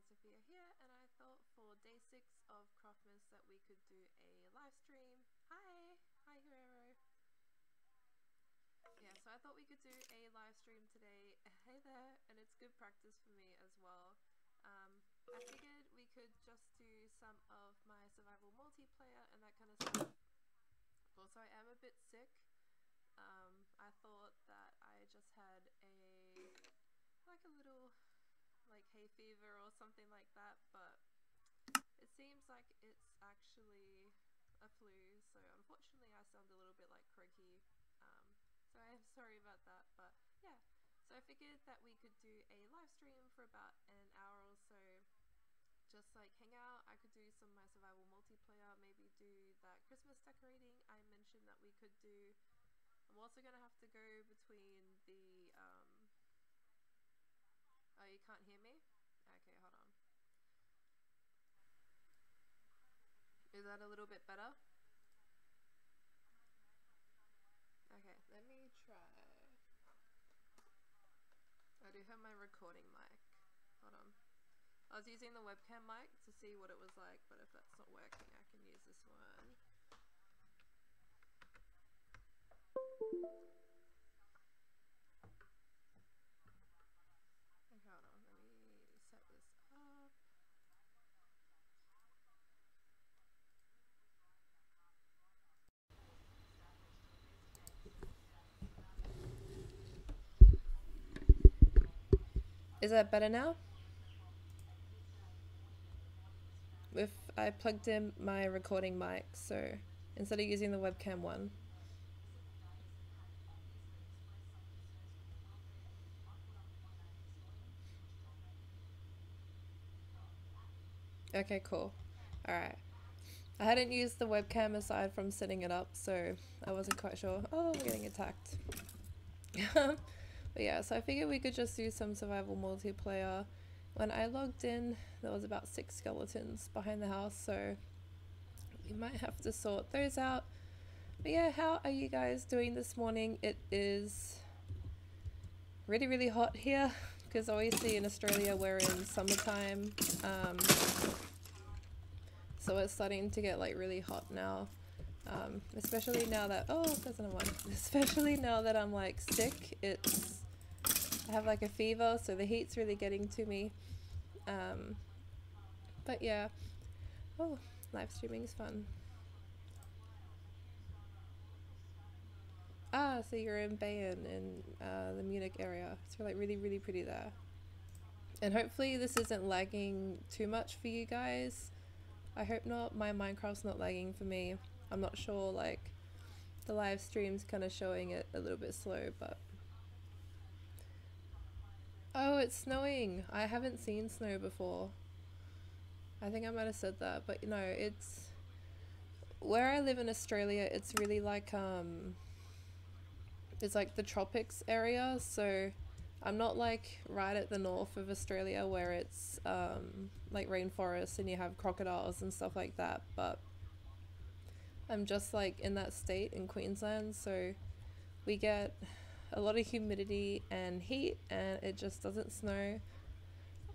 Sophia here, and I thought for day 6 of CRAFTMAS that we could do a live stream. Hi Guerrero. Yeah, so I thought we could do a live stream today. Hey there, and it's good practice for me as well. I figured we could just do some of my survival multiplayer and that kind of stuff. Also, I am a bit sick. I thought that I just had a little hay fever or something like that, but it seems like it's actually a flu, so unfortunately I sound a little bit like croaky, so I am sorry about that. But yeah, so I figured that we could do a live stream for about an hour or so, just hang out. I could do some of my survival multiplayer, maybe do that Christmas decorating I mentioned that we could do. I'm also gonna have to go between the oh, you can't hear me? Okay, hold on. Is that a little bit better? Okay, let me try. I do have my recording mic. Hold on. I was using the webcam mic to see what it was like, but if that's not working, I can use this one. Okay, hold on. Let me set this up. Is that better now? If I plugged in my recording mic, so instead of using the webcam one. Okay, cool. Alright. I hadn't used the webcam aside from setting it up, so I wasn't quite sure. Oh, we're getting attacked. But yeah, so I figured we could just do some survival multiplayer. When I logged in, there was about 6 skeletons behind the house, so we might have to sort those out. But yeah, how are you guys doing this morning? It is really hot here, because obviously in Australia we're in summertime, so it's starting to get really hot now. Especially now that, oh, there's another one. Especially now that I'm sick, I have a fever, so the heat's really getting to me. But yeah, oh, live streaming is fun. Ah, so you're in Bayern in the Munich area. It's really pretty there. And hopefully this isn't lagging too much for you guys. I hope not. My Minecraft's not lagging for me. I'm not sure, the live stream's kind of showing it a little bit slow, but... Oh, it's snowing! I haven't seen snow before. I think I might have said that, but no, it's... Where I live in Australia, it's really it's the tropics area, so I'm not right at the north of Australia where it's rainforest and you have crocodiles and stuff like that, but I'm just in that state in Queensland, so we get a lot of humidity and heat, and it just doesn't snow.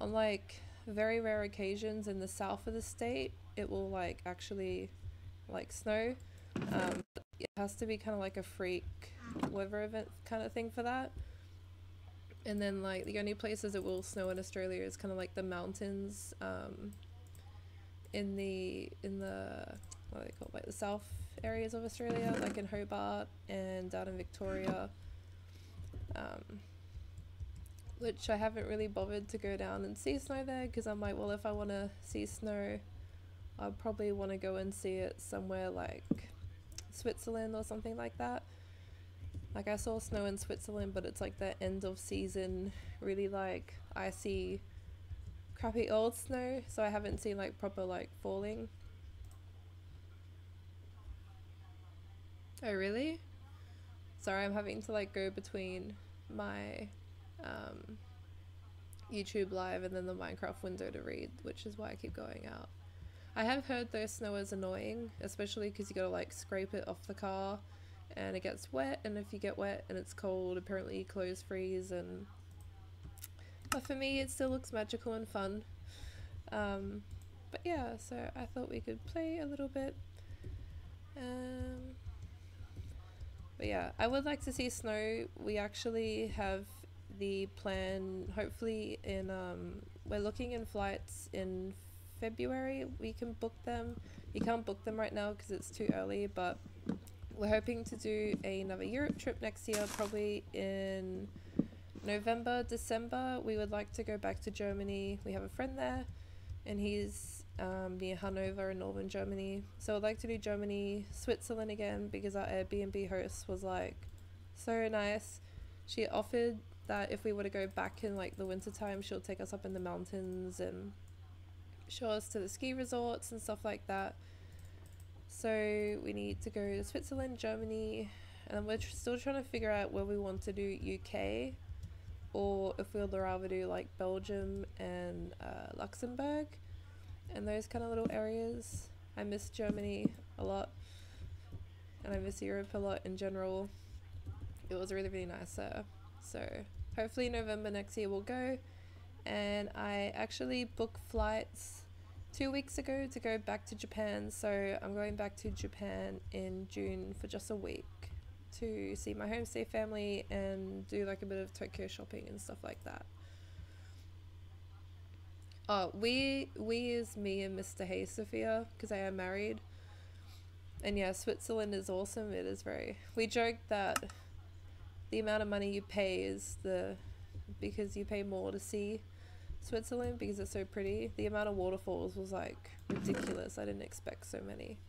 On very rare occasions in the south of the state, it will actually snow. It has to be kind of a freak weather event kind of thing for that. And then the only places it will snow in Australia is kind of the mountains, in the what are they called, the south areas of Australia, in Hobart and down in Victoria, which I haven't really bothered to go down and see snow there, because I'm well, if I want to see snow, I'll probably want to go and see it somewhere Switzerland or something like that. I saw snow in Switzerland, but it's the end of season, really icy, crappy old snow, so I haven't seen proper falling. Oh really? Sorry, I'm having to go between my YouTube live and then the Minecraft window to read, which is why I keep going out. I have heard though snow is annoying, especially because you gotta scrape it off the car and it gets wet, and if you get wet and it's cold, apparently clothes freeze, but for me it still looks magical and fun. But yeah, so I thought we could play a little bit. But yeah, I would like to see snow. We actually have the plan, hopefully in, we're looking in flights in February. We can book them. You can't book them right now because it's too early, but we're hoping to do another Europe trip next year, probably in November, December. We would like to go back to Germany. We have a friend there, and he's near Hanover in northern Germany. So I'd like to do Germany, Switzerland again, because our Airbnb host was like so nice. She offered that if we were to go back in like the winter time, she'll take us up in the mountains and show us to the ski resorts and stuff like that. So we need to go to Switzerland, Germany, and we're still trying to figure out where we want to do UK, or if we'd rather do like Belgium and Luxembourg and those kind of little areas. I miss Germany a lot, and I miss Europe a lot in general. It was really, really nice there. So hopefully November next year we'll go. And I actually booked flights 2 weeks ago to go back to Japan. So I'm going back to Japan in June for just a week to see my homestay family and do like a bit of Tokyo shopping and stuff like that. Oh, we is me and Mr. Hey Sophia, because I am married. And yeah, Switzerland is awesome. It is very, we joke that the amount of money you pay is because you pay more to see Switzerland because it's so pretty. The amount of waterfalls was like ridiculous. I didn't expect so many.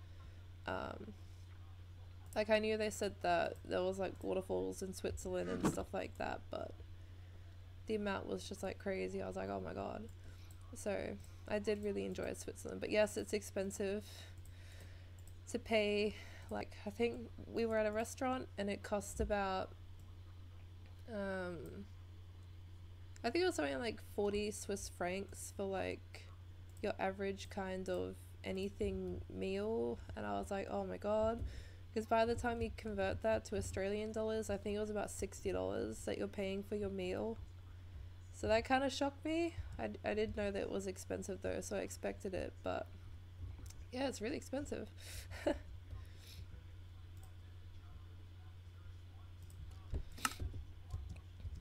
Like I knew they said that there was like waterfalls in Switzerland and stuff like that, but the amount was just like crazy. I was like, oh my god. So I did really enjoy Switzerland, but yes, it's expensive to pay. Like I think we were at a restaurant and it cost about I think it was something like 40 Swiss francs for like your average kind of anything meal, and I was like, oh my god, because by the time you convert that to Australian dollars, I think it was about $60 that you're paying for your meal. So that kind of shocked me. I did know that it was expensive though, so I expected it, but yeah, it's really expensive.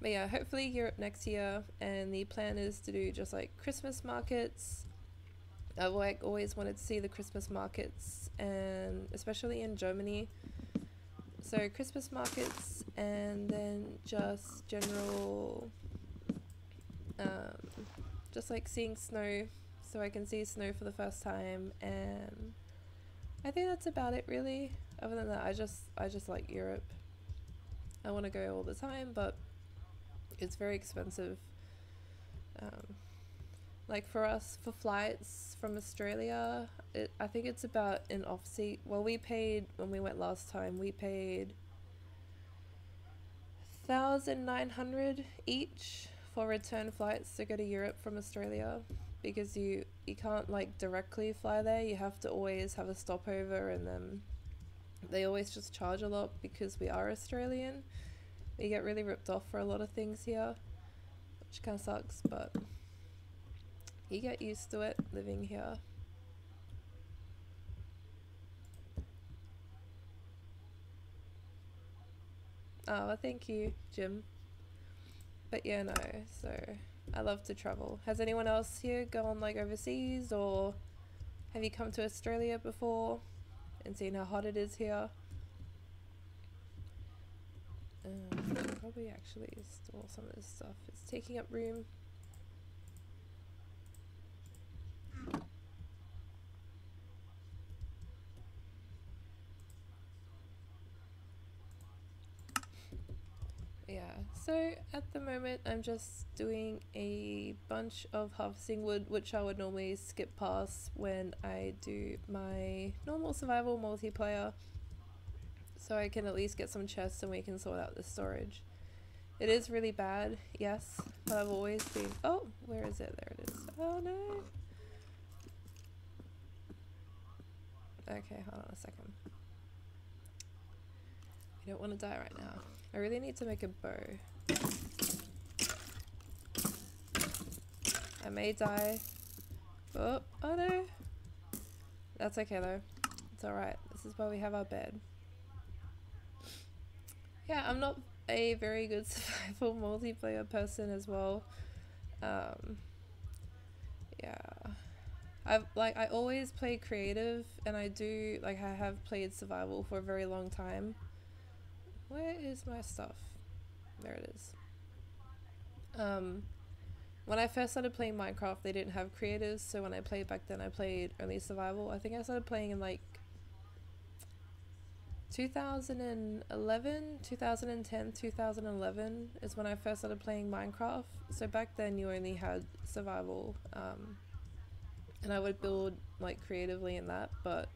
But yeah, hopefully Europe next year, and the plan is to do just like Christmas markets. I've like always wanted to see the Christmas markets, and especially in Germany. So Christmas markets, and then just general just like seeing snow, so I can see snow for the first time, and I think that's about it really. Other than that, I just like Europe. I want to go all the time, but it's very expensive. Like for us, for flights from Australia, I think it's about an off-seat. Well, we paid, when we went last time, we paid 1,900 each for return flights to go to Europe from Australia, because you can't like directly fly there. You have to always have a stopover, and then they always just charge a lot because we are Australian. You get really ripped off for a lot of things here, which kind of sucks, but you get used to it living here. Oh, well, thank you, Jim. But yeah, no, so I love to travel. Has anyone else here gone like overseas, or have you come to Australia before and seen how hot it is here? Probably actually store some of this stuff. It's taking up room. Yeah, so at the moment I'm just doing a bunch of harvesting wood, which I would normally skip past when I do my normal survival multiplayer, so I can at least get some chests and we can sort out the storage. It is really bad, yes, but I've always been— oh, where is it? There it is. Oh no! Okay, hold on a second. I don't want to die right now. I really need to make a bow. I may die Oh, oh no. That's okay though. It's alright. This is why we have our bed. Yeah, I'm not a very good survival multiplayer person as well. Yeah. I always play creative, and I have played survival for a very long time. Where is my stuff? There it is. When I first started playing Minecraft, they didn't have creatives, so when I played back then, I played only survival. I think I started playing in like 2011, 2010, 2011 is when I first started playing Minecraft. So back then you only had survival, and I would build like creatively in that, but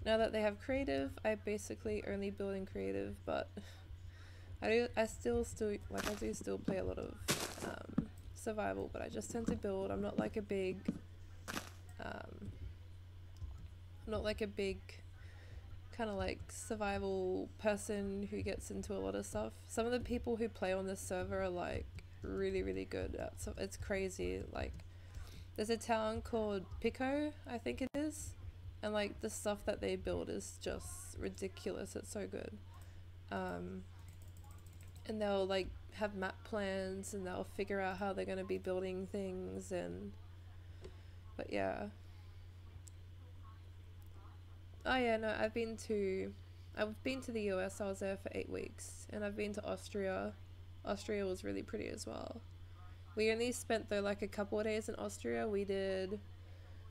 now that they have creative, I basically only build in creative, but I do still play a lot of survival, but I just tend to build. I'm not like a big kind of like survival person who gets into a lot of stuff. Some of the people who play on this server are like really good at so it's crazy. Like there's a town called Pico, I think it is, and like the stuff that they build is just ridiculous. It's so good. And they'll like have map plans, and they'll figure out how they're going to be building things, and but yeah. Oh yeah, no, I've been to the US. I was there for 8 weeks, and I've been to Austria. Austria was really pretty as well. We only spent though like a couple of days in Austria. We did,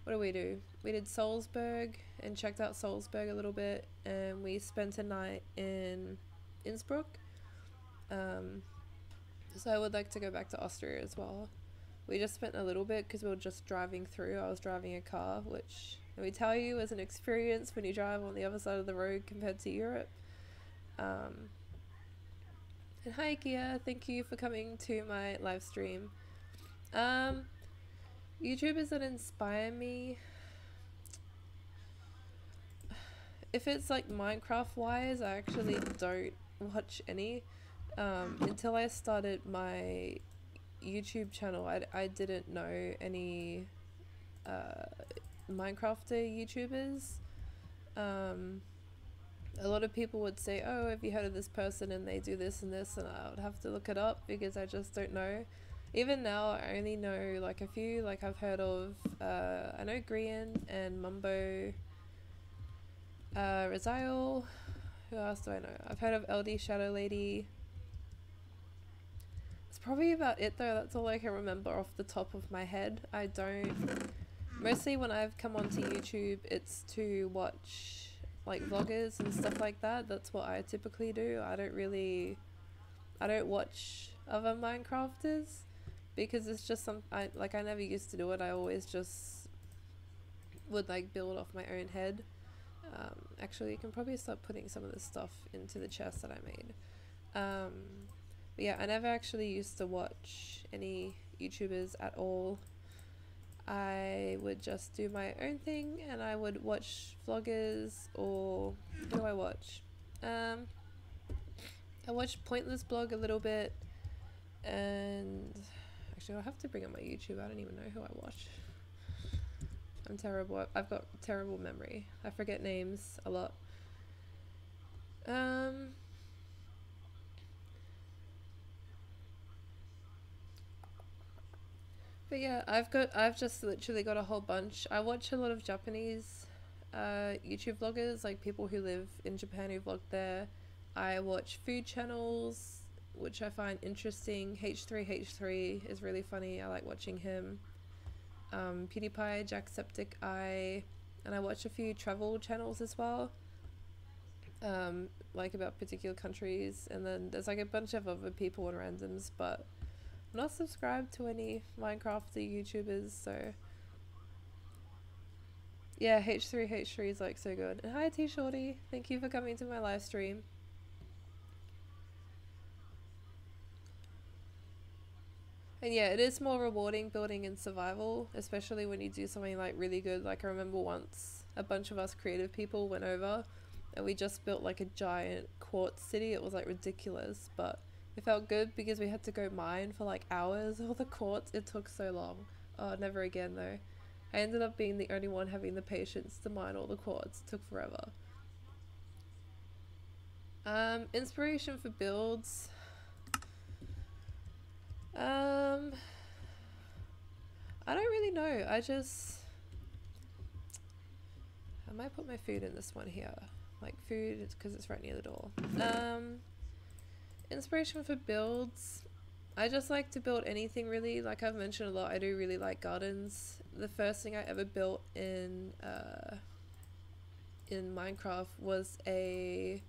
what did we do? We did Salzburg and checked out Salzburg a little bit, and we spent a night in Innsbruck. So I would like to go back to Austria as well. We just spent a little bit because we were just driving through. I was driving a car, which let me tell you is an experience when you drive on the other side of the road compared to Europe. And hi Gia, thank you for coming to my live stream. YouTubers that inspire me, if it's like Minecraft wise, I actually don't watch any. Until I started my YouTube channel, I didn't know any Minecrafter YouTubers. A lot of people would say, oh, have you heard of this person and they do this and this, and I would have to look it up because I just don't know. Even now I only know like a few. Like I've heard of I know Grian and Mumbo, Raziel. Who else do I know? I've heard of LD Shadow Lady. It's probably about it though. That's all I can remember off the top of my head. I don't, mostly when I've come onto YouTube, it's to watch like vloggers and stuff like that. That's what I typically do. I don't watch other Minecrafters because it's just I never used to do it. I always just would like build off my own head. Actually, you can probably start putting some of this stuff into the chest that I made. But yeah, I never actually used to watch any YouTubers at all. I would just do my own thing, and I would watch vloggers, or what do I watch? I watch Pointless Blog a little bit, and actually I'll have to bring up my YouTube. I don't even know who I watch. I'm terrible. I've got terrible memory. I forget names a lot. But yeah, I've just literally got a whole bunch. I watch a lot of Japanese YouTube vloggers, like people who live in Japan who vlog there. I watch food channels, which I find interesting. H3H3 is really funny. I like watching him. PewDiePie, Jacksepticeye, and I watch a few travel channels as well, like about particular countries, and then there's like a bunch of other people and randoms, but I'm not subscribed to any Minecrafter YouTubers, so yeah, H3H3 is like so good. And hi T Shorty, thank you for coming to my live stream. And yeah, it is more rewarding building in survival, especially when you do something like really good. Like I remember once a bunch of us creative people went over and we just built like a giant quartz city. It was like ridiculous, but it felt good because we had to go mine for like hours. All the quartz, it took so long. Oh, never again though. I ended up being the only one having the patience to mine all the quartz. It took forever. Inspiration for builds. I don't really know. I might put my food in this one here. Like food, it's because it's right near the door. Inspiration for builds. I just like to build anything really. Like I've mentioned a lot, I do really like gardens. The first thing I ever built in Minecraft was when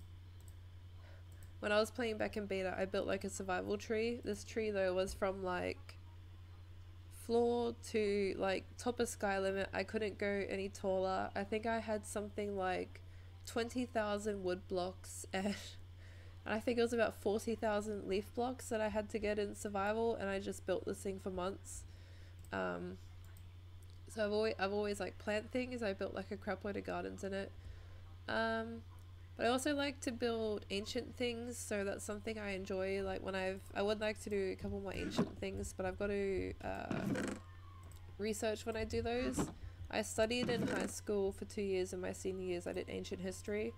I was playing back in beta, I built like a survival tree. This tree though was from like floor to like top of sky limit. I couldn't go any taller. I think I had something like 20,000 wood blocks and I think it was about 40,000 leaf blocks that I had to get in survival, and I just built this thing for months. So I've always like plant things. I built like a crap load of gardens in it. But I also like to build ancient things, so that's something I enjoy. Like when I would like to do a couple more ancient things, but I've got to research when I do those. I studied in high school for 2 years. In my senior years I did ancient history.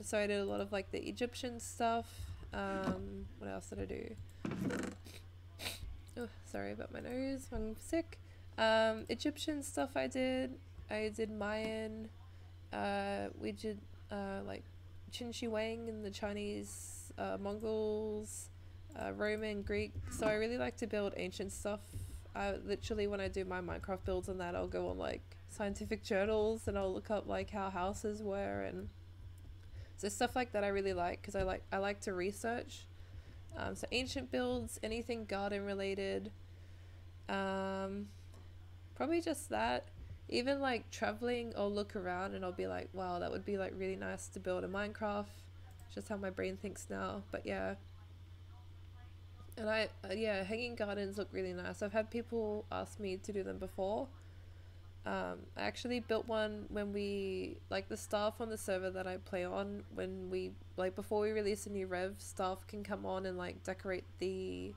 So I did a lot of like the Egyptian stuff. What else did I do? Oh, sorry about my nose, I'm sick. Egyptian stuff I did Mayan. We did like Qin Shi Huang and the Chinese, Mongols, Roman, Greek. So I really like to build ancient stuff. Literally when I do my Minecraft builds on that, I'll go on like scientific journals and I'll look up like how houses were, and so stuff like that I really like because I like to research. So ancient builds, anything garden related, probably just that. Even like traveling, I'll look around and I'll be like, wow, that would be like really nice to build in Minecraft. Just how my brain thinks now. But yeah, and yeah, hanging gardens look really nice. I've had people ask me to do them before. I actually built one when we, like the staff on the server that I play on, when we, like before we release a new rev, staff can come on and like decorate the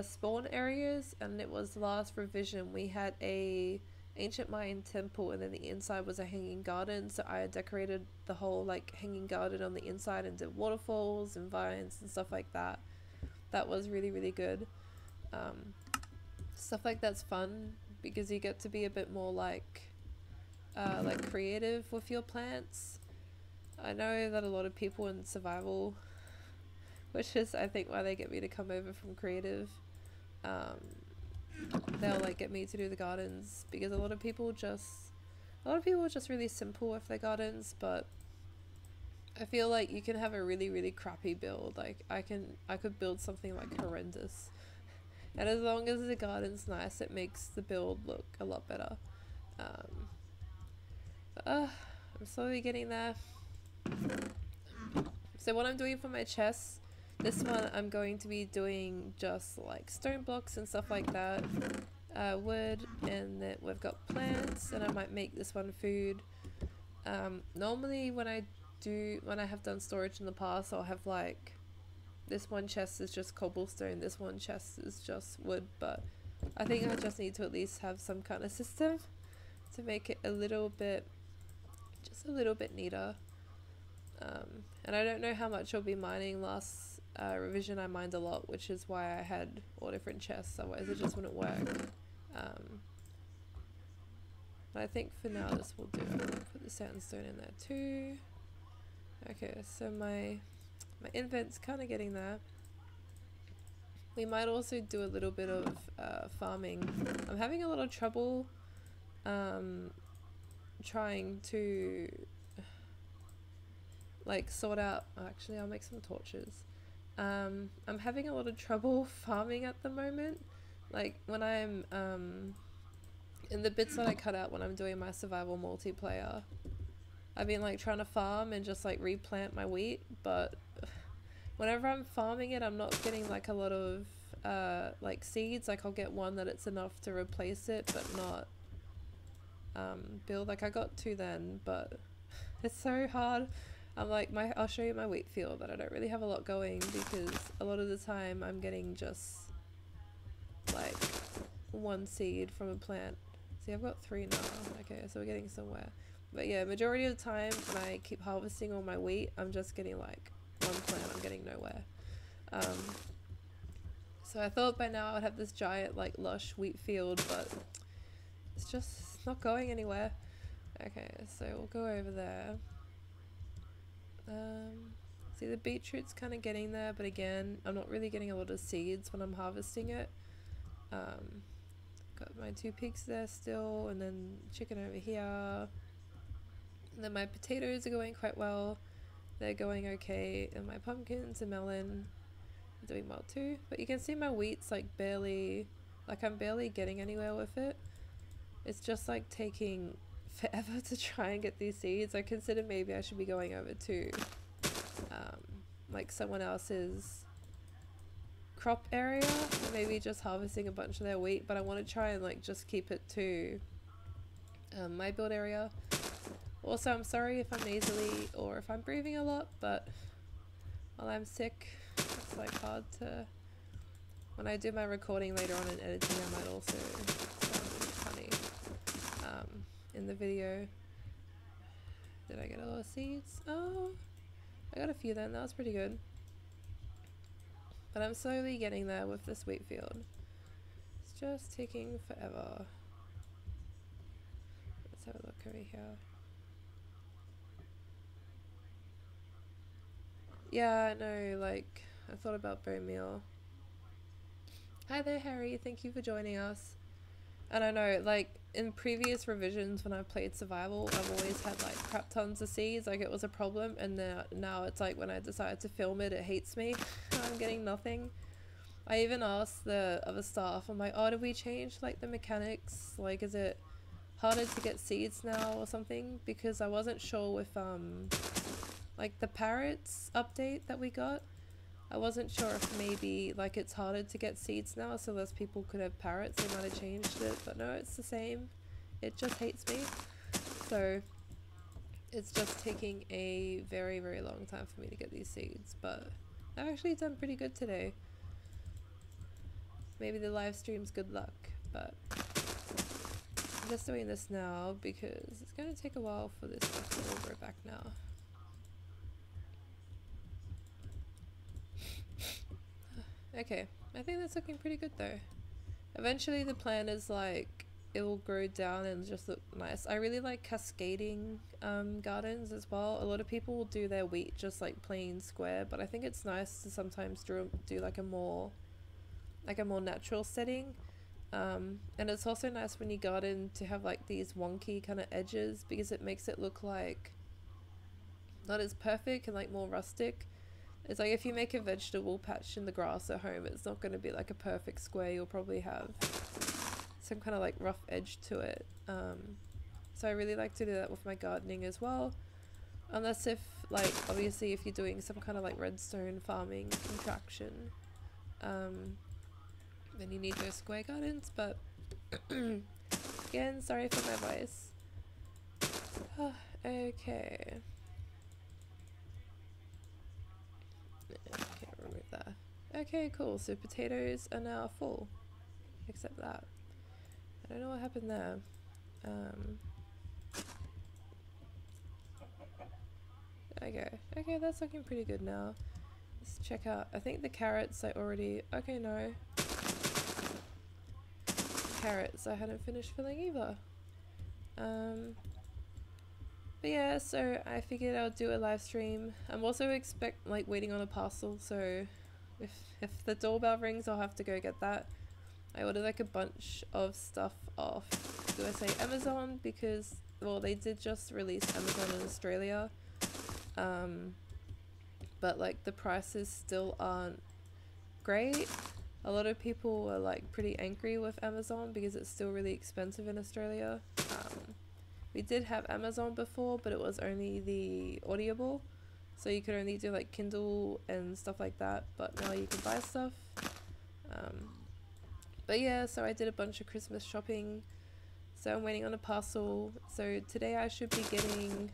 spawn areas, and it was the last revision. We had a ancient Mayan temple and then the inside was a hanging garden, so I decorated the whole like hanging garden on the inside and did waterfalls and vines and stuff like that. That was really, really good. Stuff like that's fun because you get to be a bit more like creative with your plants. I know that a lot of people in survival, which is I think why they get me to come over from creative, they'll like get me to do the gardens because a lot of people are just really simple with their gardens, but I feel like you can have a really, really crappy build. Like I could build something like horrendous, and as long as the garden's nice, it makes the build look a lot better. I'm slowly getting there. So what I'm doing for my chests, this one I'm going to be doing just like stone blocks and stuff like that, wood, and then we've got plants, and I might make this one food. Normally when I have done storage in the past, I'll have like this one chest is just cobblestone, this one chest is just wood, but I think I just need to at least have some kind of system to make it just a little bit neater. And I don't know how much I'll be mining. Last revision I mined a lot, which is why I had all different chests, otherwise it just wouldn't work. But I think for now this will do. I'm gonna put the sandstone in there too. Okay, so my invent's kind of getting there. We might also do a little bit of farming. I'm having a lot of trouble trying to like sort out, actually I'll make some torches. I'm having a lot of trouble farming at the moment. Like when I'm in the bits that I cut out when I'm doing my survival multiplayer, I've been like trying to farm and just like replant my wheat, but whenever I'm farming it, I'm not getting like a lot of like seeds. Like I'll get one that it's enough to replace it, but not build. Like I got 2 then, but it's so hard. I'm like, I'll show you my wheat field, that I don't really have a lot going because a lot of the time I'm getting just like 1 seed from a plant. See, I've got 3 now. Okay, so we're getting somewhere. But yeah, majority of the time when I keep harvesting all my wheat, I'm just getting like 1 plant. I'm getting nowhere. So I thought by now I'd have this giant like lush wheat field, but it's just not going anywhere. Okay, so we'll go over there. See, the beetroot's kind of getting there, but again, I'm not really getting a lot of seeds when I'm harvesting it. Got my 2 pigs there still, and then chicken over here. And then my potatoes are going quite well. They're going okay, and my pumpkins and melon are doing well too. But you can see my wheat's like barely, like I'm barely getting anywhere with it. It's just like taking forever to try and get these seeds. I consider maybe I should be going over to like someone else's crop area and maybe just harvesting a bunch of their wheat, but I want to try and like just keep it to my build area. Also, I'm sorry if I'm nasally or if I'm breathing a lot, but while I'm sick, it's like hard to, when I do my recording later on and editing, I might also sound funny in the video. Did I get a lot of seeds? Oh, I got a few then. That was pretty good. But I'm slowly getting there with this wheat field. It's just taking forever. Let's have a look over here. Yeah, no, like, I thought about bone meal. Hi there, Harry. Thank you for joining us. And I know, like, in previous revisions when I've played survival, I've always had like crap tons of seeds, like it was a problem, and now it's like when I decide to film it, it hates me. I'm getting nothing. I even asked the other staff, I'm like, oh, did we change like the mechanics? Like, is it harder to get seeds now or something? Because I wasn't sure with like the parrots update that we got. I wasn't sure if maybe like it's harder to get seeds now so less people could have parrots. They might have changed it, but no, it's the same. It just hates me. So it's just taking a very, very long time for me to get these seeds, but I've actually done pretty good today. Maybe the live stream's good luck, but I'm just doing this now because it's going to take a while for this stuff to all grow back now. Okay, I think that's looking pretty good though. Eventually the plan is like it will grow down and just look nice. I really like cascading gardens as well. A lot of people will do their wheat just like plain square, but I think it's nice to sometimes do like a more natural setting. And it's also nice when you garden to have like these wonky kind of edges because it makes it look like not as perfect and like more rustic. It's like if you make a vegetable patch in the grass at home, it's not going to be like a perfect square. You'll probably have some kind of like rough edge to it. So I really like to do that with my gardening as well. Unless if like, obviously if you're doing some kind of like redstone farming contraction, then you need those square gardens. But again, sorry for my voice. Okay. Okay, remove that. Okay, cool. So potatoes are now full. Except that. I don't know what happened there. Okay, that's looking pretty good now. Let's check out. I think the carrots I already... Okay, no. Carrots I hadn't finished filling either. But yeah, so I figured I'll do a live stream. I'm also waiting on a parcel, so if the doorbell rings, I'll have to go get that. I ordered like a bunch of stuff off, do I say Amazon, because, well, they did just release Amazon in Australia. But like the prices still aren't great. A lot of people are like pretty angry with Amazon because it's still really expensive in Australia. We did have Amazon before, but it was only the Audible, so you could only do like Kindle and stuff like that, but now you can buy stuff. But yeah, so I did a bunch of Christmas shopping, so I'm waiting on a parcel. So today I should be getting,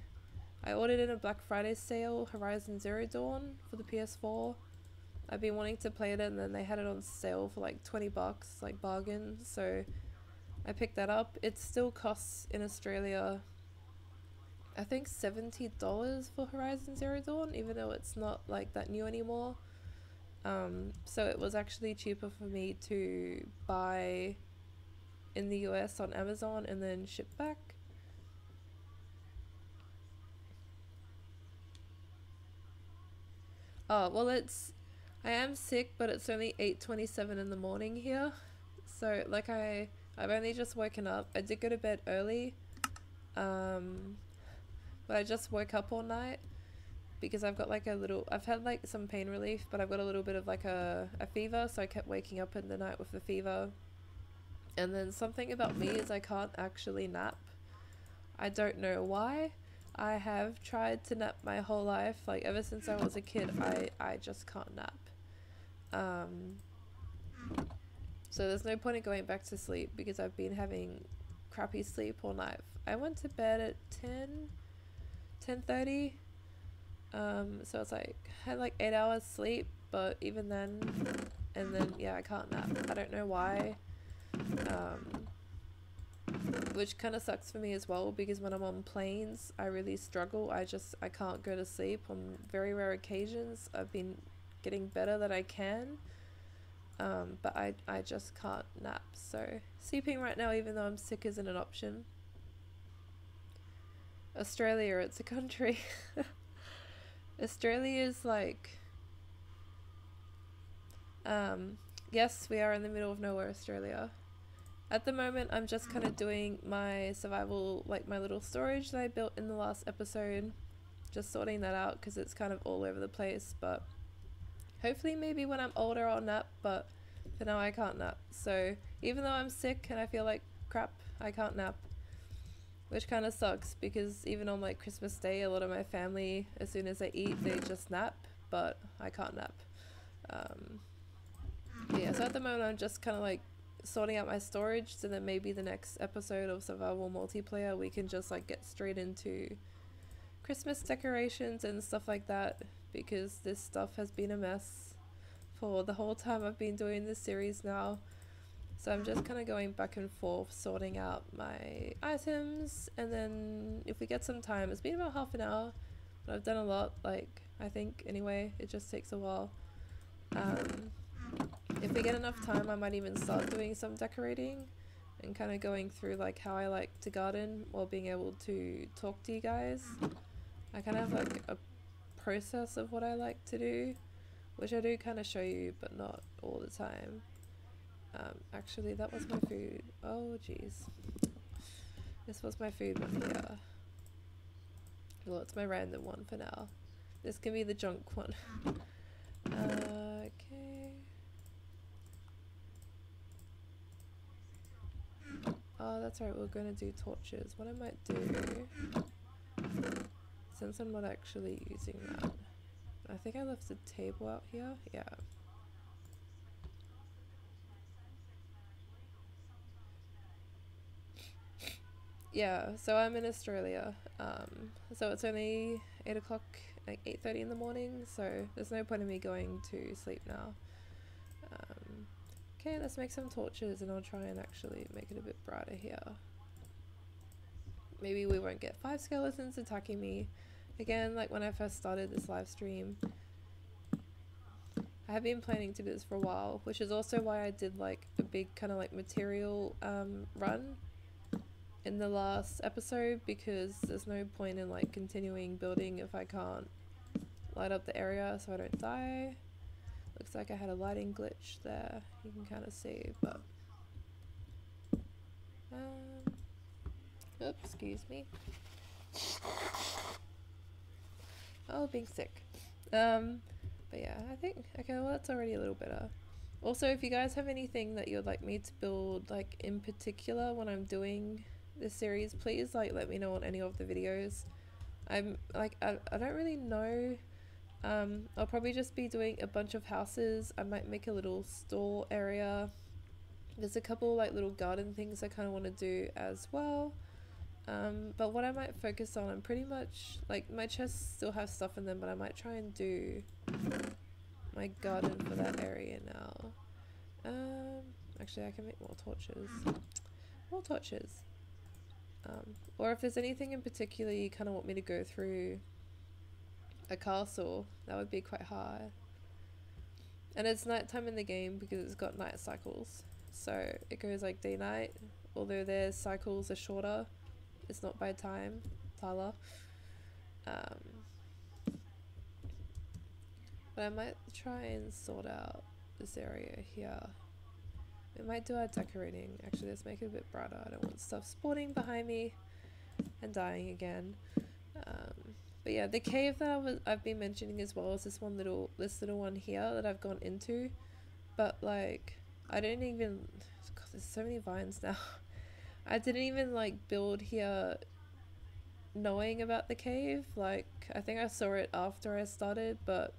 I ordered in a Black Friday sale Horizon Zero Dawn for the PS4, I've been wanting to play it, and then they had it on sale for like 20 bucks, like bargain, so I picked that up. It still costs in Australia, I think $70 for Horizon Zero Dawn, even though it's not like that new anymore. So it was actually cheaper for me to buy in the US on Amazon and then ship back. Oh, well, I am sick, but it's only 8:27 in the morning here. So, like, I've only just woken up. I did go to bed early, but I just woke up all night because I've got like I've had like some pain relief, but I've got a little bit of like a fever, so I kept waking up in the night with the fever. And then something about me is I can't actually nap. I don't know why. I have tried to nap my whole life, like ever since I was a kid. I just can't nap. So there's no point in going back to sleep because I've been having crappy sleep all night. I went to bed at 10:30. So it's like I had like 8 hours sleep, but even then, and then yeah, I can't nap. I don't know why. Which kind of sucks for me as well, because when I'm on planes I really struggle. I can't go to sleep. On very rare occasions I've been getting better that I can, but I just can't nap. So sleeping right now, even though I'm sick, isn't an option. Australia, it's a country. Australia is like, yes, we are in the middle of nowhere, Australia. At the moment, I'm just kind of doing my survival, like my little storage that I built in the last episode. Just sorting that out because it's kind of all over the place, but hopefully maybe when I'm older I'll nap, but for now I can't nap. So even though I'm sick and I feel like crap, I can't nap. Which kind of sucks because even on like Christmas Day, a lot of my family, as soon as they eat, they just nap, but I can't nap. Yeah, so at the moment I'm just kind of like sorting out my storage, so that maybe the next episode of survival multiplayer we can just like get straight into Christmas decorations and stuff like that, because this stuff has been a mess for the whole time I've been doing this series now. So I'm just kind of going back and forth sorting out my items, and then if we get some time, it's been about half an hour, but I've done a lot, like I think anyway, it just takes a while. If we get enough time, I might even start doing some decorating and kind of going through like how I like to garden while being able to talk to you guys. I kind of have like a process of what I like to do, which I do kind of show you, but not all the time. Actually, that was my food. Oh jeez, this was my food one here. Well, it's my random one for now. This can be the junk one. Okay. Oh, that's right, we're going to do torches. What I might do, since I'm not actually using that, I think I left the table out here. Yeah. Yeah, so I'm in Australia. So it's only 8 o'clock, like 8:30 in the morning, so there's no point in me going to sleep now. Okay, let's make some torches, and I'll try and actually make it a bit brighter here. Maybe we won't get 5 skeletons attacking me again, like when I first started this live stream. I have been planning to do this for a while, which is also why I did like a big kind of like material run in the last episode, because there's no point in like continuing building if I can't light up the area so I don't die. Looks like I had a lighting glitch there, you can kind of see, but oops, excuse me. Oh, being sick. But yeah, I think, okay, well that's already a little better. Also, if you guys have anything that you'd like me to build, like in particular when I'm doing this series, please like let me know on any of the videos. I'm like, I don't really know. I'll probably just be doing a bunch of houses. I might make a little store area. There's a couple like little garden things I kind of want to do as well. But what I might focus on, I'm pretty much like, my chests still have stuff in them, but I might try and do my garden for that area now. Actually I can make more torches. More torches. Or if there's anything in particular you kind of want me to go through a castle, that would be quite hard. And it's nighttime in the game because it's got night cycles. So it goes like day night, although their cycles are shorter. It's not by time, Tyler. But I might try and sort out this area here. We might do our decorating. Actually, let's make it a bit brighter. I don't want stuff spawning behind me and dying again. But yeah, the cave that I've been mentioning as well is this little one here that I've gone into. But like, I didn't even, God, there's so many vines now. I didn't even like build here knowing about the cave. Like, I think I saw it after I started, but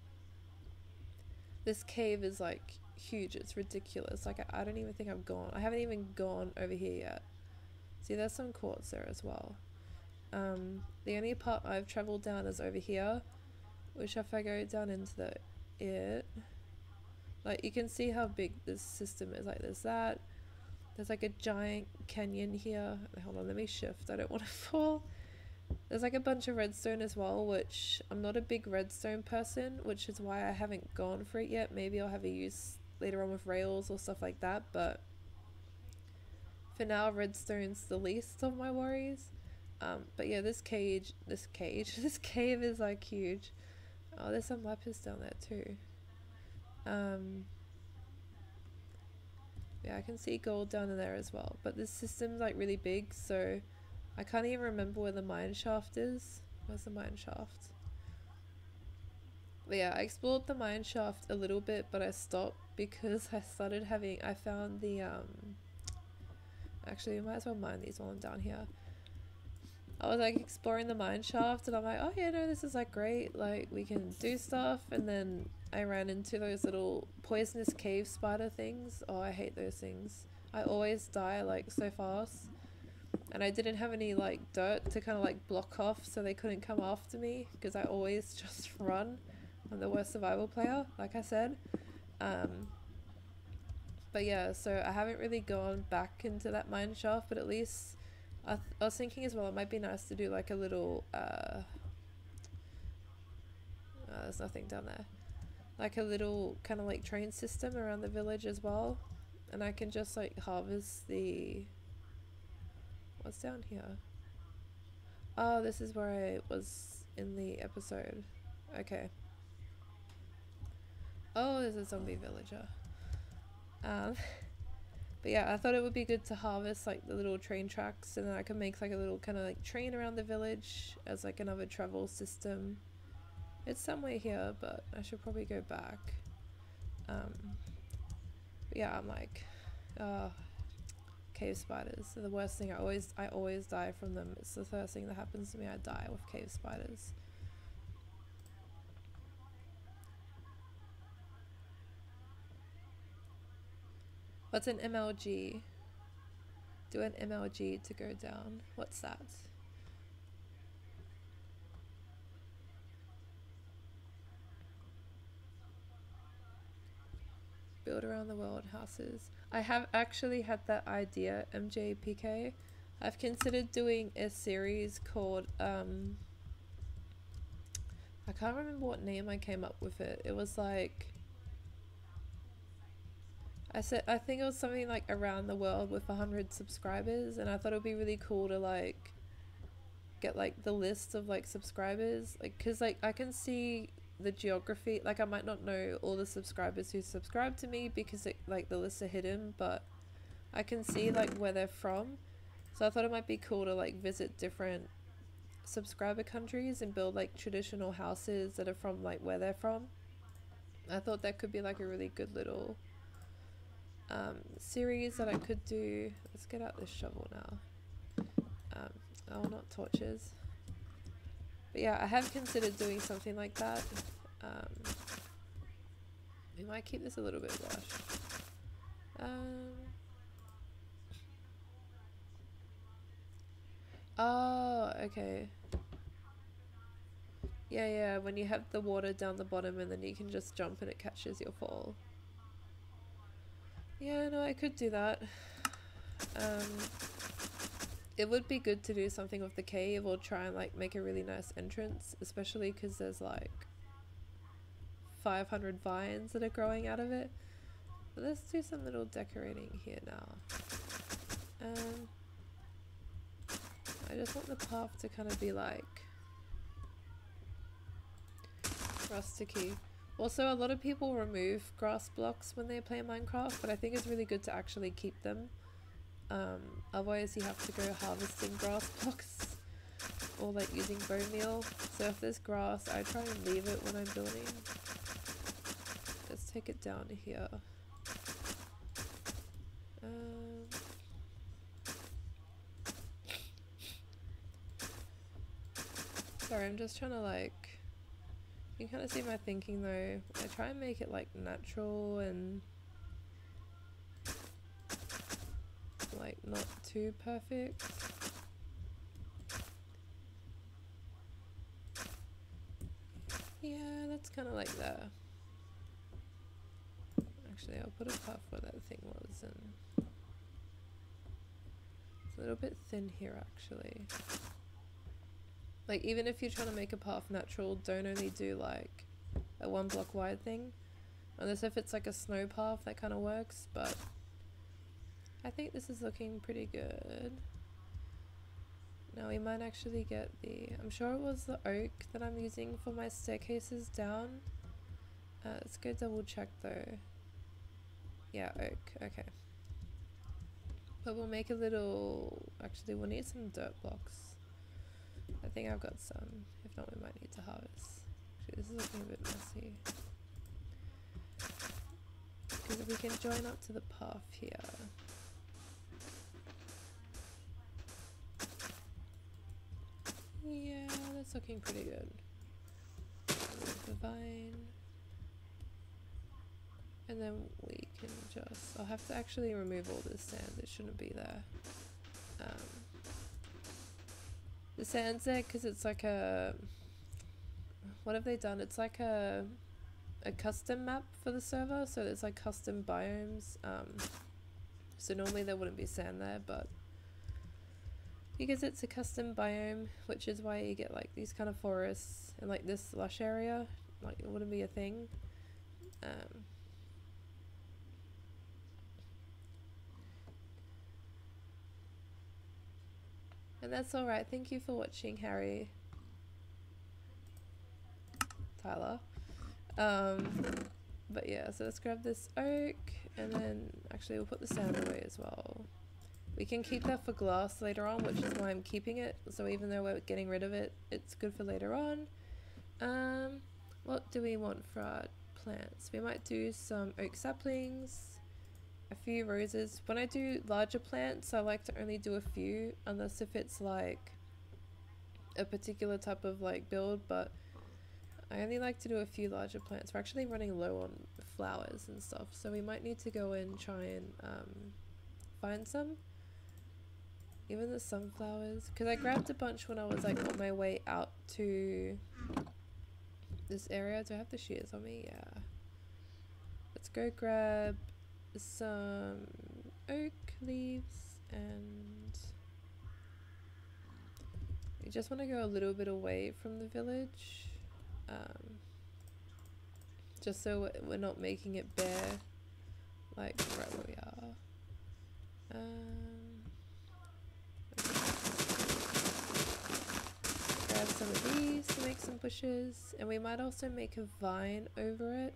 this cave is like huge. It's ridiculous. Like, I don't even think I haven't even gone over here yet. See, there's some quartz there as well. The only part I've traveled down is over here, which if I go down into like, you can see how big this system is. Like, there's like a giant canyon here. Hold on, let me shift. I don't want to fall. There's like a bunch of redstone as well, which I'm not a big redstone person, which is why I haven't gone for it yet. Maybe I'll have a use later on with rails or stuff like that, but for now redstone's the least of my worries. But yeah, this cave is like huge. Oh, there's some lapis down there too. Yeah, I can see gold down in there as well, but this system's like really big, so I can't even remember where the mine shaft is. Where's the mine shaft? But yeah, I explored the mine shaft a little bit, but I stopped because I found the actually, we might as well mine these while I'm down here. I was like exploring the mine shaft and I'm like, oh yeah, no, this is like great, like we can do stuff, and then I ran into those little poisonous cave spider things. Oh, I hate those things. I always die like so fast, and I didn't have any like dirt to kind of like block off so they couldn't come after me because I always just run. I'm the worst survival player, like I said. But yeah, so I haven't really gone back into that mine shaft, but at least I was thinking as well, it might be nice to do like a little, there's nothing down there. Like a little kind of like train system around the village as well. And I can just like harvest the, what's down here? Oh, this is where I was in the episode. Okay. Oh, there's a zombie villager. But yeah, I thought it would be good to harvest like the little train tracks, and then I can make like a little kind of like train around the village as like another travel system. It's somewhere here, but I should probably go back. But yeah, I'm like, cave spiders are the worst thing. I always die from them. It's the first thing that happens to me. I die with cave spiders. What's an MLG? Do an MLG to go down. What's that? Build around the world houses. I have actually had that idea, MJPK. I've considered doing a series called, I can't remember what name I came up with it. It was like, I think it was something like around the world with 100 subscribers, and I thought it would be really cool to like get like the list of like subscribers, like because like I can see the geography. Like I might not know all the subscribers who subscribe to me because it, like the lists are hidden, but I can see like where they're from. So I thought it might be cool to like visit different subscriber countries and build like traditional houses that are from like where they're from. I thought that could be like a really good little series that I could do. Let's get out this shovel now. Oh, not torches. But yeah, I have considered doing something like that. We might keep this a little bit washed. Oh, okay. Yeah, when you have the water down the bottom and then you can just jump and it catches your fall. Yeah, no, I could do that. It would be good to do something with the cave or try and like make a really nice entrance, especially because there's like 500 vines that are growing out of it. But let's do some little decorating here now. I just want the path to kind of be like rusticy. Also, a lot of people remove grass blocks when they play Minecraft, but I think it's really good to actually keep them. Otherwise you have to go harvesting grass blocks or like using bone meal. So if there's grass, I try and leave it when I'm building. Let's take it down here. Sorry, I'm just trying to like, you can kind of see my thinking though. I try and make it like natural and like not too perfect. Yeah, that's kind of like there. Actually, I'll put a path where that thing was, and it's a little bit thin here actually. Like, even if you're trying to make a path natural, don't only do like a 1 block wide thing. Unless if it's like a snow path, that kind of works, but I think this is looking pretty good. Now we might actually get the, I'm sure it was the oak that I'm using for my staircases down. Let's go double check though. Yeah, oak, okay. But we'll make a little, actually we'll need some dirt blocks. I think I've got some, if not we might need to harvest. Actually, this is looking a bit messy. Because we can join up to the path here. Yeah, that's looking pretty good. The vine. And then we can just, I'll have to actually remove all this sand, it shouldn't be there. The sand's there because it's like a, what have they done? It's like a custom map for the server, so there's like custom biomes. So normally there wouldn't be sand there, but because it's a custom biome, which is why you get like these kind of forests and like this lush area, like it wouldn't be a thing. And that's alright, thank you for watching, Harry. Tyler. But yeah, so let's grab this oak, and then actually we'll put the sand away as well. We can keep that for glass later on, which is why I'm keeping it, so even though we're getting rid of it, it's good for later on. What do we want for our plants? We might do some oak saplings, a few roses. When I do larger plants, I like to only do a few, unless if it's like a particular type of like build, but I only like to do a few larger plants. We're actually running low on flowers and stuff, so we might need to go and try and find some. Even the sunflowers, because I grabbed a bunch when I was like on my way out to this area. Do I have the shears on me? Yeah. Let's go grab some oak leaves, and we just want to go a little bit away from the village, just so we're not making it bare like right where we are. Grab some of these to make some bushes, and we might also make a vine over it.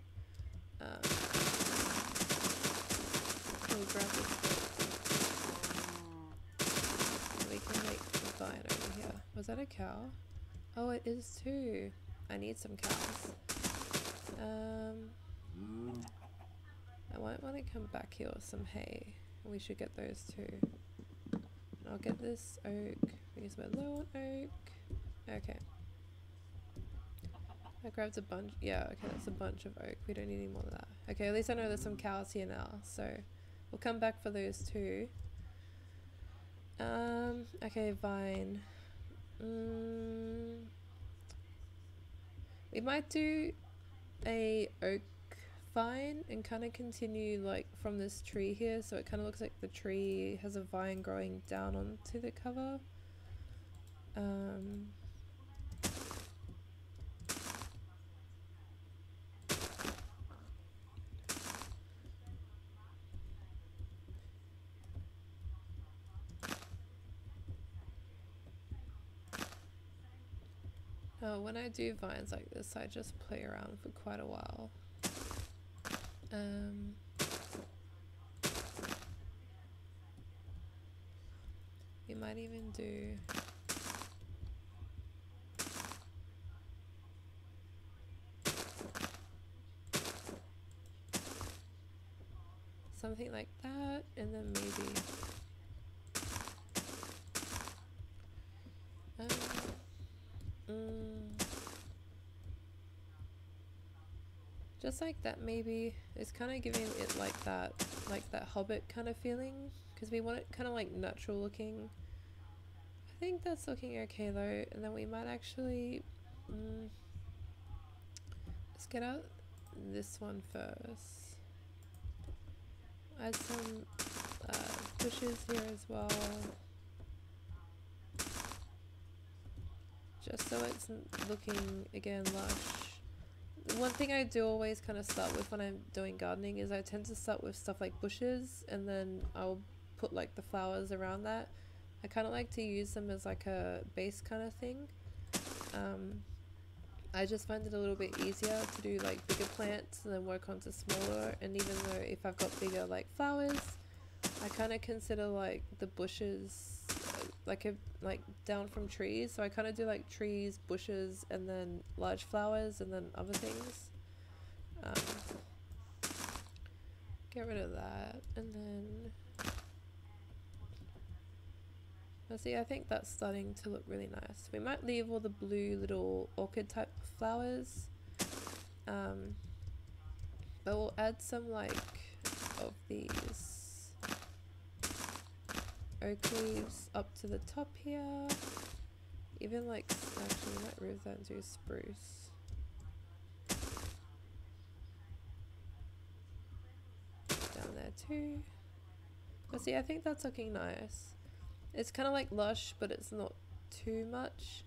We'll grab this and we can make a vine over here. Was that a cow? Oh, it is too. I need some cows. I might want to come back here with some hay. We should get those too. And I'll get this oak because we're low on oak. Okay. I grabbed a bunch. Yeah, okay, that's a bunch of oak. We don't need any more of that. Okay, at least I know there's some cows here now, so we'll come back for those too. Okay, vine. We might do a oak vine and kind of continue like from this tree here, so it kind of looks like the tree has a vine growing down onto the cover. When I do vines like this, I just play around for quite a while. We might even do something like that, and then maybe just like that. Maybe it's kind of giving it like that Hobbit kind of feeling, because we want it kind of like natural looking. I think that's looking okay though, and then we might actually let's get out this one first. Add some bushes here as well, just so it's looking again lush. One thing I do always kind of start with when I'm doing gardening is I tend to start with stuff like bushes, and then I'll put like the flowers around that. I kind of like to use them as like a base kind of thing. I just find it a little bit easier to do like bigger plants and then work onto smaller, and even though if I've got bigger like flowers, I kind of consider like the bushes like down from trees, so I kind of do like trees, bushes, and then large flowers, and then other things. Get rid of that, and then let's see, I think that's starting to look really nice. We might leave all the blue little orchid type flowers, but we'll add some like of these oak leaves up to the top here. Even like, actually we might remove that and do spruce. Down there too. But see, I think that's looking nice. It's kind of like lush, but it's not too much.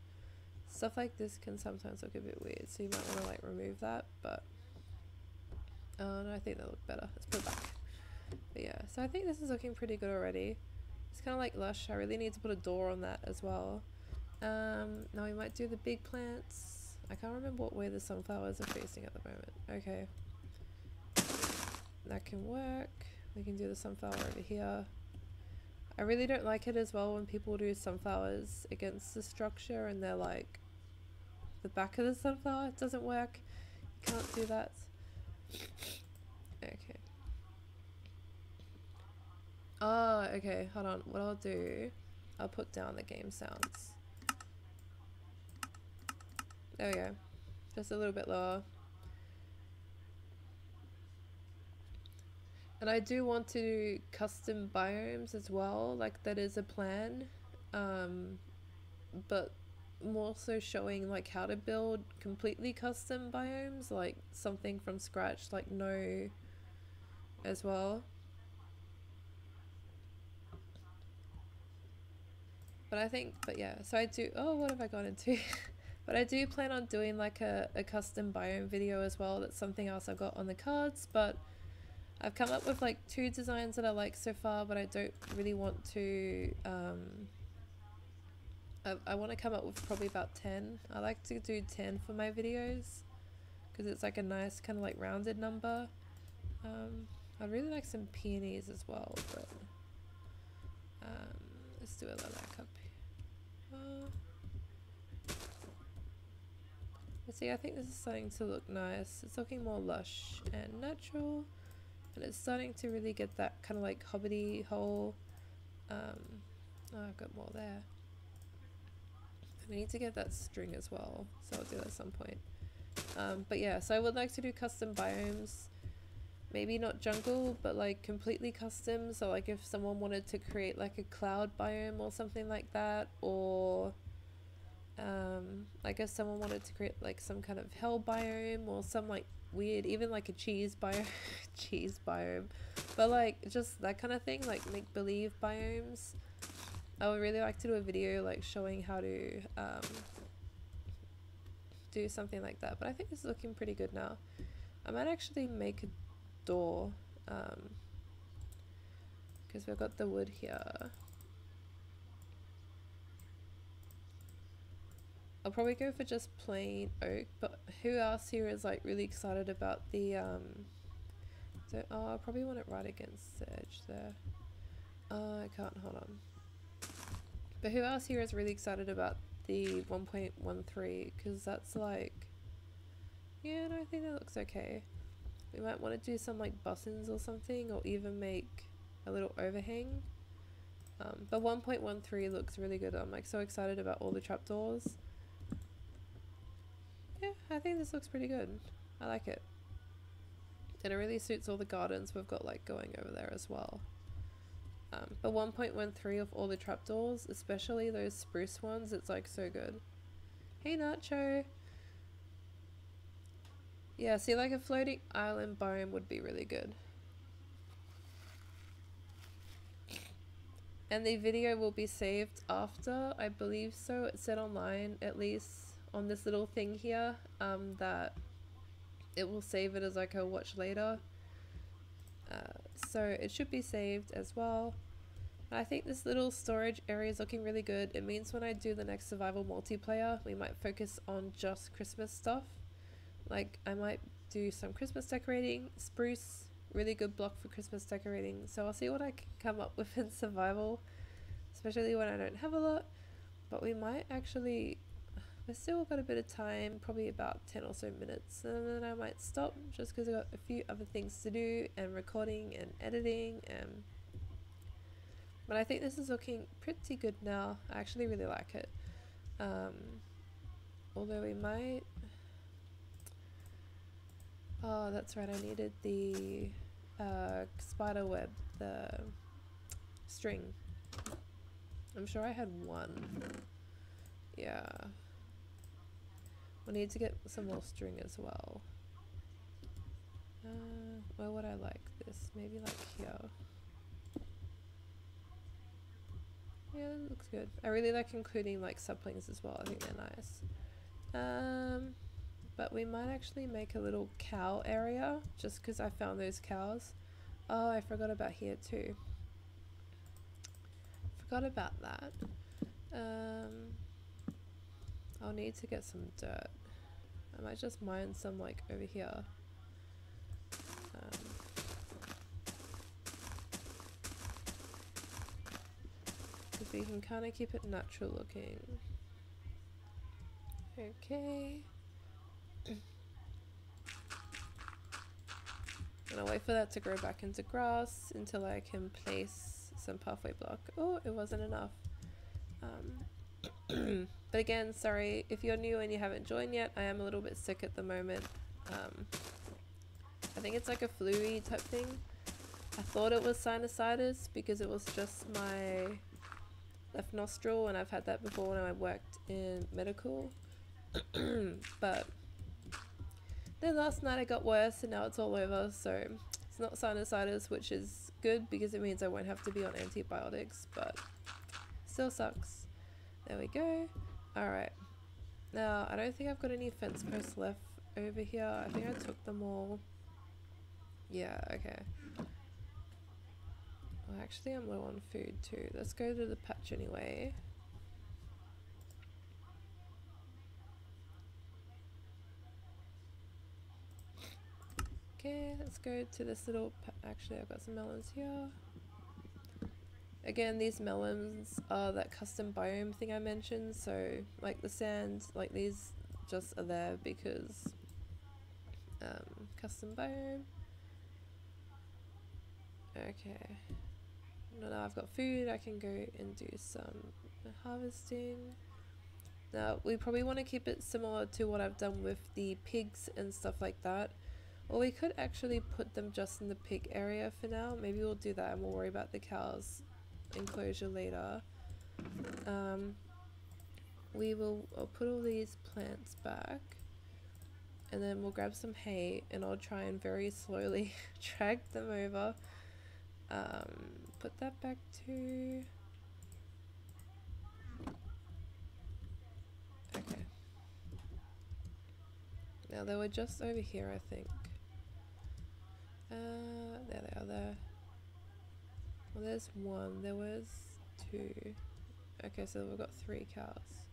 Stuff like this can sometimes look a bit weird, so you might want to like remove that, but no, I think that looked better. Let's put it back. But yeah, so I think this is looking pretty good already. It's kind of like lush. I really need to put a door on that as well. Now we might do the big plants. I can't remember what way the sunflowers are facing at the moment. Okay, that can work. We can do the sunflower over here. I really don't like it as well when people do sunflowers against the structure and they're like, the back of the sunflower doesn't work. You can't do that. Okay. Oh, okay, hold on. What I'll do, I'll put down the game sounds. There we go. Just a little bit lower. And I do want to do custom biomes as well, like that is a plan, but more so showing like how to build completely custom biomes, like something from scratch, like no as well. But I think, but yeah, so I do, oh, what have I gone into? But I do plan on doing like a custom biome video as well. That's something else I've got on the cards, but I've come up with like 2 designs that I like so far, but I don't really want to, I want to come up with probably about 10. I like to do 10 for my videos, because it's like a nice kind of like rounded number. I'd really like some peonies as well, but let's do a lilac up here. Let's see, I think this is starting to look nice. It's looking more lush and natural. And it's starting to really get that kind of like hobbity hole. Oh, I've got more there. We need to get that string as well, so I'll do that at some point. But yeah, so I would like to do custom biomes. Maybe not jungle, but like completely custom. So like if someone wanted to create like a cloud biome or something like that, or I guess someone wanted to create like some kind of hell biome or some like weird, even like a cheese biome, cheese biome, but like just that kind of thing, like make believe biomes. I would really like to do a video like showing how to do something like that, but I think this is looking pretty good now. I might actually make a door because we've got the wood here. I'll probably go for just plain oak, but who else here is like really excited about the so I probably want it right against the edge there. I can't, hold on. But who else here is really excited about the 1.13, because that's like, yeah, no, I think that looks okay. We might want to do some like buttons or something, or even make a little overhang. But 1.13 looks really good. I'm like so excited about all the trapdoors. Yeah, I think this looks pretty good. I like it. And it really suits all the gardens we've got like going over there as well. But 1.13 of all the trapdoors, especially those spruce ones, it's like so good. Hey Nacho! Yeah, see, like a floating island biome would be really good. And the video will be saved after, I believe so. It said online, at least on this little thing here, that it will save it as like a watch later. So it should be saved as well. I think this little storage area is looking really good. It means when I do the next survival multiplayer, we might focus on just Christmas stuff. Like I might do some Christmas decorating, spruce, really good block for Christmas decorating. So I'll see what I can come up with in survival, especially when I don't have a lot. But we might actually, we've still got a bit of time, probably about 10 or so minutes, and then I might stop just because I've got a few other things to do, and recording and editing. But I think this is looking pretty good now. I actually really like it. Although we might, oh that's right, I needed the spider web, the string. I'm sure I had one. Yeah. We need to get some more string as well. Where would I like this? Maybe like here. Yeah, that looks good. I really like including like saplings as well. I think they're nice. But we might actually make a little cow area just because I found those cows. Oh, I forgot about here too. Forgot about that. I'll need to get some dirt. I might just mine some like over here. Because we can kind of keep it natural looking. Okay. And I'll wait for that to grow back into grass until I can place some pathway block. Oh, it wasn't enough. But again, sorry if you're new and you haven't joined yet, I am a little bit sick at the moment. I think it's like a flu-y type thing. I thought it was sinusitis because it was just my left nostril, and I've had that before when I worked in medical. But then last night it got worse and now it's all over, so it's not sinusitis, which is good because it means I won't have to be on antibiotics, but still sucks. There we go. Alright. Now, I don't think I've got any fence posts left over here. I think I took them all. Yeah, okay. Well, actually I'm low on food too. Let's go to the patch anyway. Okay, let's go to this little actually I've got some melons here. Again, these melons are that custom biome thing I mentioned, so like the sand, like these just are there because custom biome. Okay. Now I've got food, I can go and do some harvesting. Now we probably want to keep it similar to what I've done with the pigs and stuff like that. Or we could actually put them just in the pig area for now. Maybe we'll do that and we'll worry about the cows enclosure later. I'll put all these plants back, and then we'll grab some hay, and I'll try and very slowly drag them over. Put that back too. Okay. Now they were just over here, I think. There they are there. Well, there's one. There was two. Okay, so we've got 3 cows.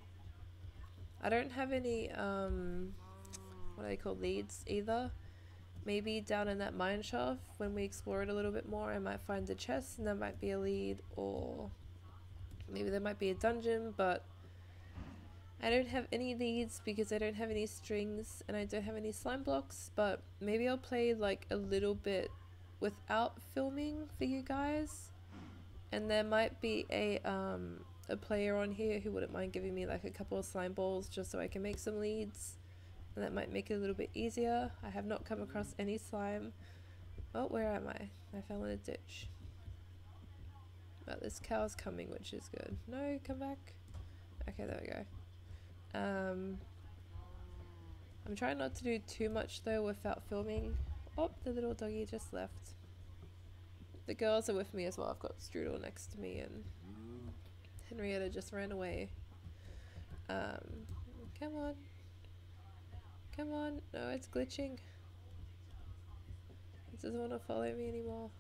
I don't have any, what do they call, leads either. Maybe down in that mine shaft, when we explore it a little bit more, I might find a chest and there might be a lead, or maybe there might be a dungeon, but I don't have any leads because I don't have any strings and I don't have any slime blocks. But maybe I'll play like a little bit without filming for you guys, and there might be a player on here who wouldn't mind giving me like a couple of slime balls just so I can make some leads, and that might make it a little bit easier. I have not come across any slime. Oh, where am I? I fell in a ditch. But this cow's coming, which is good. No, come back. Okay, there we go. I'm trying not to do too much though without filming. Oh, the little doggy just left. The girls are with me as well. I've got Strudel next to me and Henrietta just ran away. Come on. Come on. No, it's glitching. It doesn't want to follow me anymore.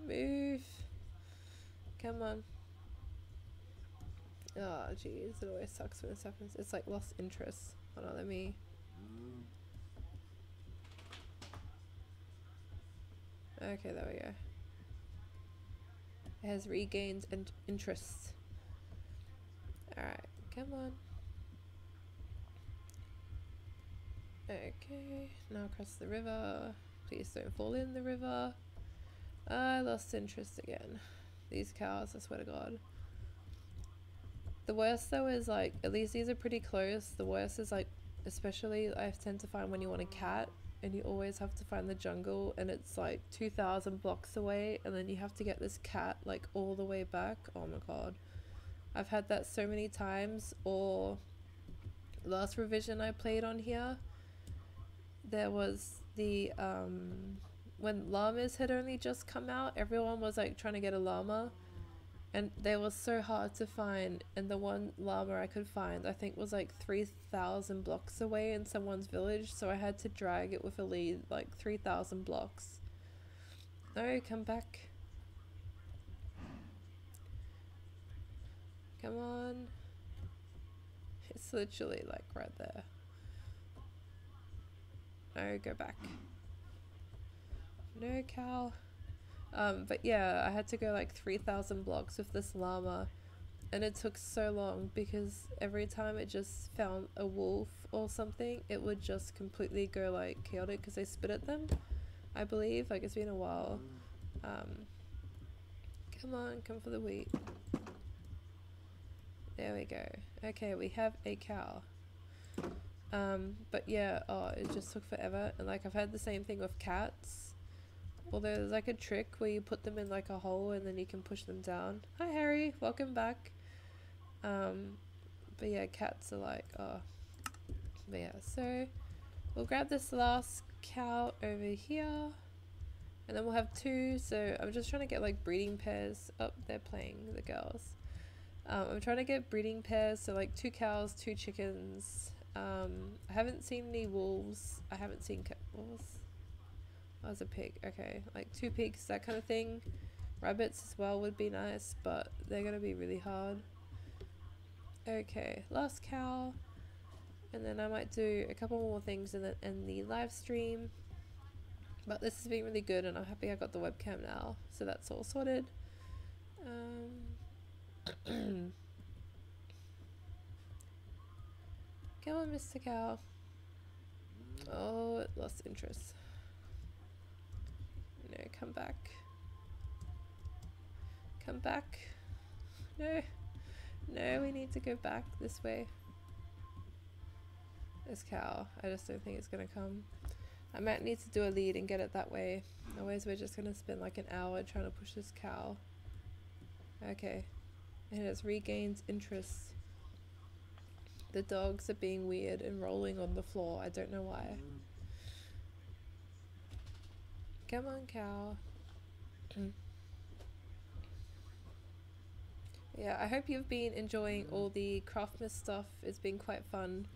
Move. Come on. Oh, jeez. It always sucks when this happens. It's like lost interest. Hold on, let me... Okay, there we go. It has regained interest. Alright, come on. Okay, now across the river. Please don't fall in the river. I lost interest again. These cows, I swear to God. The worst though is like, at least these are pretty close. The worst is like, especially I tend to find when you want a cat and you always have to find the jungle and it's like 2,000 blocks away and then you have to get this cat like all the way back. Oh my God. I've had that so many times. Or last revision I played on here, there was the when llamas had only just come out, everyone was like trying to get a llama and they were so hard to find, and the one llama I could find I think was like 3,000 blocks away in someone's village, so I had to drag it with a lead like 3,000 blocks. No, come back. Come on. It's literally like right there. No, go back. No, cow. But yeah, I had to go like 3,000 blocks with this llama, and it took so long because every time it just found a wolf or something, it would just completely go like chaotic because they spit at them, I believe. Like, it's been a while. Come on, come for the wheat. There we go. Okay, we have a cow. But yeah, oh, it just took forever, and like I've had the same thing with cats. Although there's like a trick where you put them in like a hole and then you can push them down. Hi Harry, welcome back. But yeah, cats are like, oh. But yeah, so we'll grab this last cow over here, and then we'll have 2. So I'm just trying to get like breeding pairs. Oh, they're playing, the girls. I'm trying to get breeding pairs, so like 2 cows, 2 chickens. I haven't seen any wolves. I haven't seen wolves. Oh, there's a pig. Okay, like 2 pigs, that kind of thing. Rabbits as well would be nice, but they're gonna be really hard. Okay, last cow, and then I might do a couple more things in the live stream. But this has been really good, and I'm happy I got the webcam now, so that's all sorted. Come on, Mr. Cow. Oh, it lost interest. No, come back. Come back. No. No, we need to go back this way. This cow, I just don't think it's gonna come. I might need to do a lead and get it that way. Otherwise we're just gonna spend like an hour trying to push this cow. Okay. It has regained interest. The dogs are being weird and rolling on the floor. I don't know why. Come on, cow. Yeah, I hope you've been enjoying all the CRAFTMAS stuff. It's been quite fun.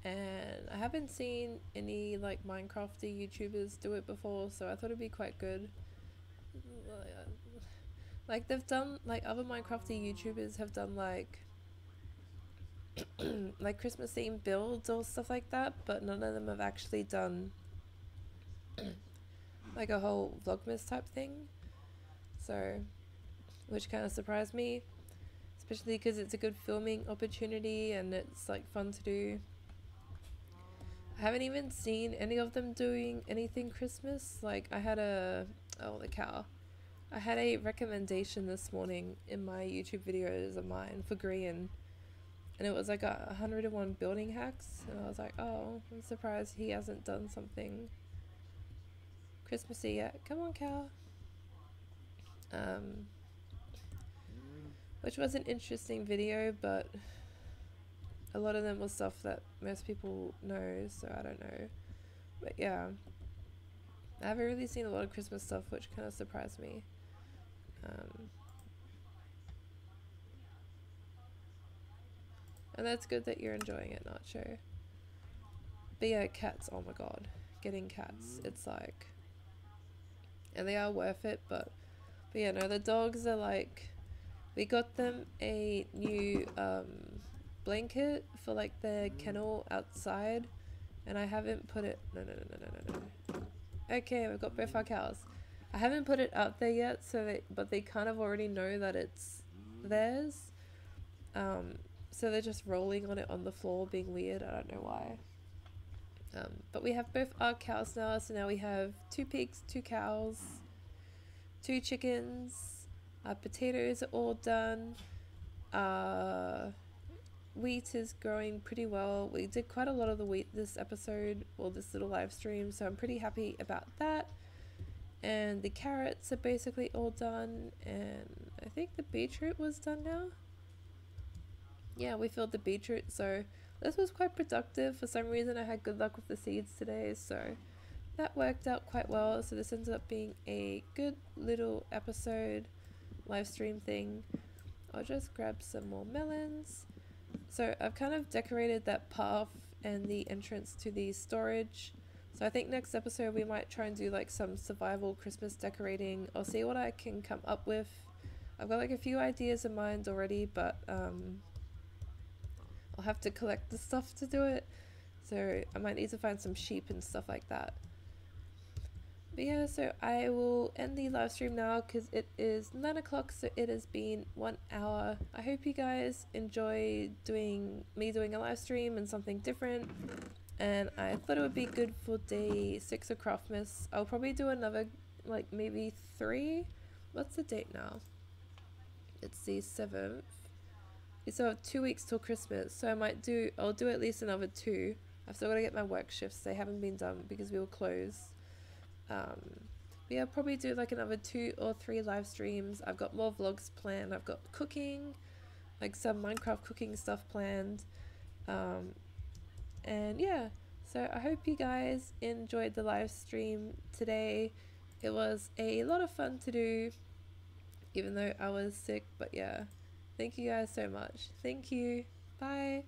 And I haven't seen any like Minecrafty YouTubers do it before, so I thought it'd be quite good. Like they've done, like other Minecrafty YouTubers have done like like Christmas themed builds or stuff like that, but none of them have actually done like a whole Vlogmas type thing. So, which kind of surprised me, especially because it's a good filming opportunity and it's like fun to do. I haven't even seen any of them doing anything Christmas. Like I had a, oh the cow. I had a recommendation this morning in my YouTube videos of mine for Grian, and it was like 101 building hacks, and I was like, oh, I'm surprised he hasn't done something Christmassy yet. Come on, cow. Which was an interesting video, but a lot of them was stuff that most people know, so I don't know. But yeah, I haven't really seen a lot of Christmas stuff, which kind of surprised me. And that's good that you're enjoying it, Nacho. But yeah, cats, oh my god. Getting cats, it's like... And they are worth it, but yeah, no, the dogs are like... We got them a new blanket for like their kennel outside, and I haven't put it... No. Okay, we've got both our cows. I haven't put it out there yet, but they kind of already know that it's theirs. So they're just rolling on it on the floor, being weird. I don't know why. But we have both our cows now, so now we have 2 pigs, 2 cows, 2 chickens. Our potatoes are all done. Wheat is growing pretty well. We did quite a lot of the wheat this episode, or this little live stream, so I'm pretty happy about that. And the carrots are basically all done, and I think the beetroot was done now. Yeah, we filled the beetroot, so this was quite productive. For some reason I had good luck with the seeds today, so that worked out quite well. So this ended up being a good little episode live stream thing. I'll just grab some more melons. So I've kind of decorated that path and the entrance to the storage. So I think next episode we might try and do like some survival Christmas decorating. I'll see what I can come up with. I've got like a few ideas in mind already, but I'll have to collect the stuff to do it, so I might need to find some sheep and stuff like that. But yeah, so I will end the live stream now because it is 9 o'clock, so it has been 1 hour. I hope you guys enjoy me doing a live stream and something different, and I thought it would be good for day 6 of CRAFTMAS. I'll probably do another, like maybe 3. What's the date now? It's the 7th. We still have 2 weeks till Christmas, so I'll do at least another 2. I've still got to get my work shifts. They haven't been done because we were closed. But yeah, I'll probably do like another 2 or 3 live streams. I've got more vlogs planned. I've got cooking, like some Minecraft cooking stuff planned. And yeah, so I hope you guys enjoyed the live stream today. It was a lot of fun to do, even though I was sick, but yeah. Thank you guys so much. Thank you. Bye.